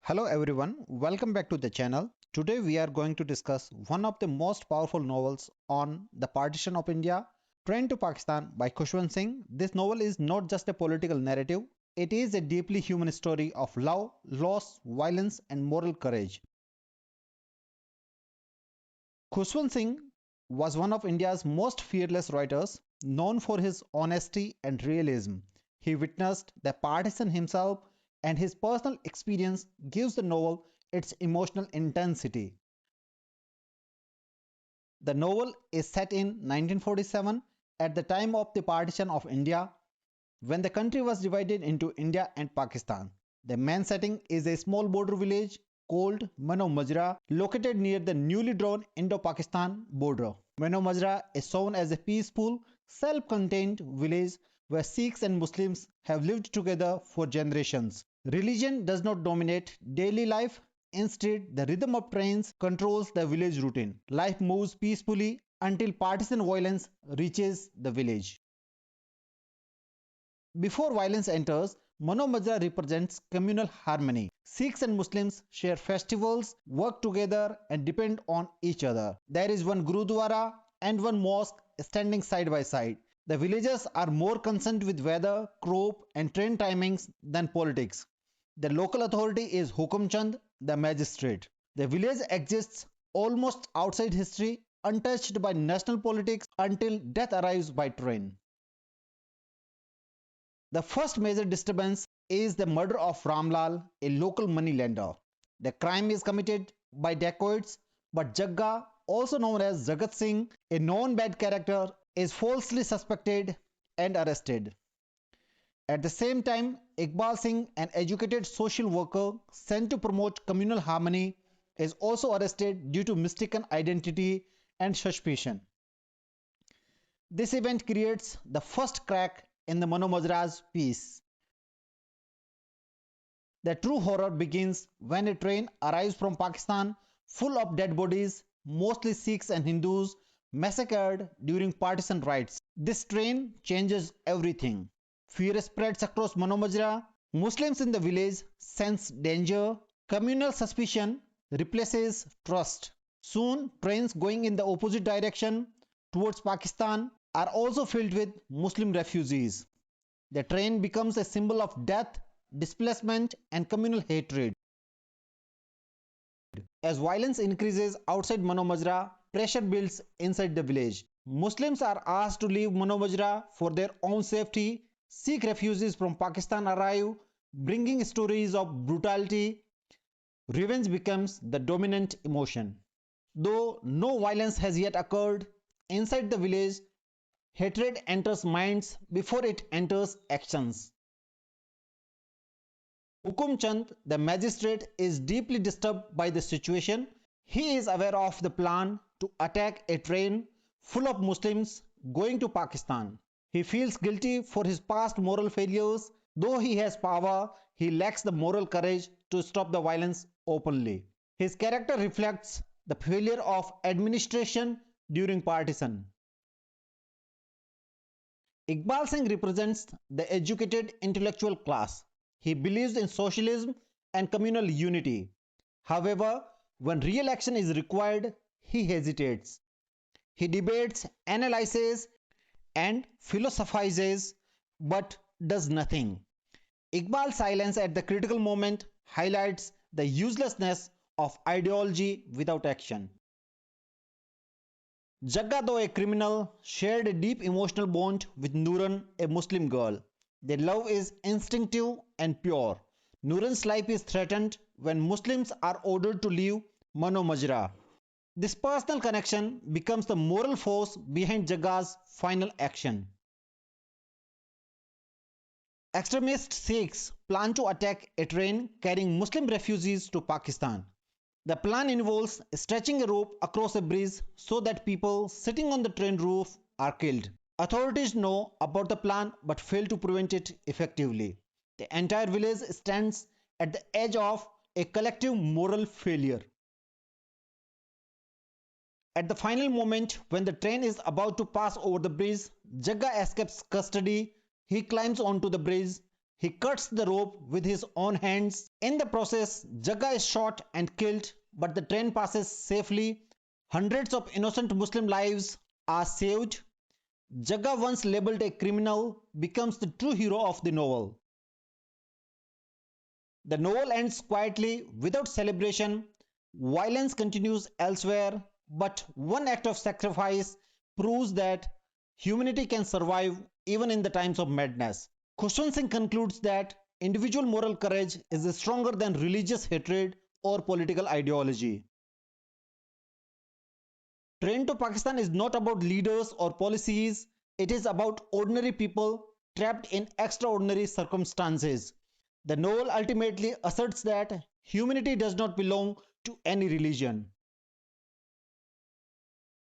Hello everyone, welcome back to the channel. Today we are going to discuss one of the most powerful novels on the partition of India, Train to Pakistan by Khushwant Singh. This novel is not just a political narrative, it is a deeply human story of love, loss, violence and moral courage. Khushwant Singh was one of India's most fearless writers, known for his honesty and realism. He witnessed the partition himself, and his personal experience gives the novel its emotional intensity. The novel is set in 1947 at the time of the partition of India, when the country was divided into India and Pakistan. The main setting is a small border village called Mano Majra, located near the newly drawn Indo-Pakistan border. Mano Majra is shown as a peaceful, self-contained village where Sikhs and Muslims have lived together for generations. Religion does not dominate daily life. Instead, the rhythm of trains controls the village routine. Life moves peacefully until partisan violence reaches the village. Before violence enters, Mano Majra represents communal harmony. Sikhs and Muslims share festivals, work together and depend on each other. There is one Gurudwara and one mosque standing side by side. The villagers are more concerned with weather, crop and train timings than politics. The local authority is Hukum, the magistrate. The village exists almost outside history, untouched by national politics until death arrives by train. The first major disturbance is the murder of Ramlal, a local moneylender. The crime is committed by dacoits, but Jugga, also known as Jagat Singh, a known bad character, is falsely suspected and arrested. At the same time, Iqbal Singh, an educated social worker sent to promote communal harmony, is also arrested due to mistaken identity and suspicion. This event creates the first crack in the Mano Majra's peace. The true horror begins when a train arrives from Pakistan full of dead bodies, mostly Sikhs and Hindus, massacred during partisan riots. This train changes everything. Fear spreads across Mano Majra. Muslims in the village sense danger. Communal suspicion replaces trust. Soon, trains going in the opposite direction towards Pakistan are also filled with Muslim refugees. The train becomes a symbol of death, displacement and communal hatred. As violence increases outside Mano Majra, pressure builds inside the village. Muslims are asked to leave Mano Majra for their own safety. Sikh refugees from Pakistan arrive, bringing stories of brutality. Revenge becomes the dominant emotion. Though no violence has yet occurred, inside the village, hatred enters minds before it enters actions. Hukum Chand, the magistrate, is deeply disturbed by the situation. He is aware of the plan to attack a train full of Muslims going to Pakistan. He feels guilty for his past moral failures. Though he has power, he lacks the moral courage to stop the violence openly. His character reflects the failure of administration during partition. Iqbal Singh represents the educated intellectual class. He believes in socialism and communal unity. However, when real action is required, he hesitates. He debates, analyzes, and philosophizes, but does nothing. Iqbal's silence at the critical moment highlights the uselessness of ideology without action. Jugga, though a criminal, shared a deep emotional bond with Nooran, a Muslim girl. Their love is instinctive and pure. Nooran's life is threatened when Muslims are ordered to leave Mano Majra. This personal connection becomes the moral force behind Jugga's final action. Extremist Sikhs plan to attack a train carrying Muslim refugees to Pakistan. The plan involves stretching a rope across a bridge so that people sitting on the train roof are killed. Authorities know about the plan but fail to prevent it effectively. The entire village stands at the edge of a collective moral failure. At the final moment, when the train is about to pass over the bridge, Jugga escapes custody. He climbs onto the bridge. He cuts the rope with his own hands In the process, Jugga is shot and killed, but the train passes safely. Hundreds of innocent Muslim lives are saved. Jugga, once labeled a criminal, becomes the true hero of the novel. The novel ends quietly, without celebration. Violence continues elsewhere, but one act of sacrifice proves that humanity can survive even in the times of madness. Khushwant Singh concludes that individual moral courage is stronger than religious hatred or political ideology. Train to Pakistan is not about leaders or policies, it is about ordinary people trapped in extraordinary circumstances. The novel ultimately asserts that humanity does not belong to any religion.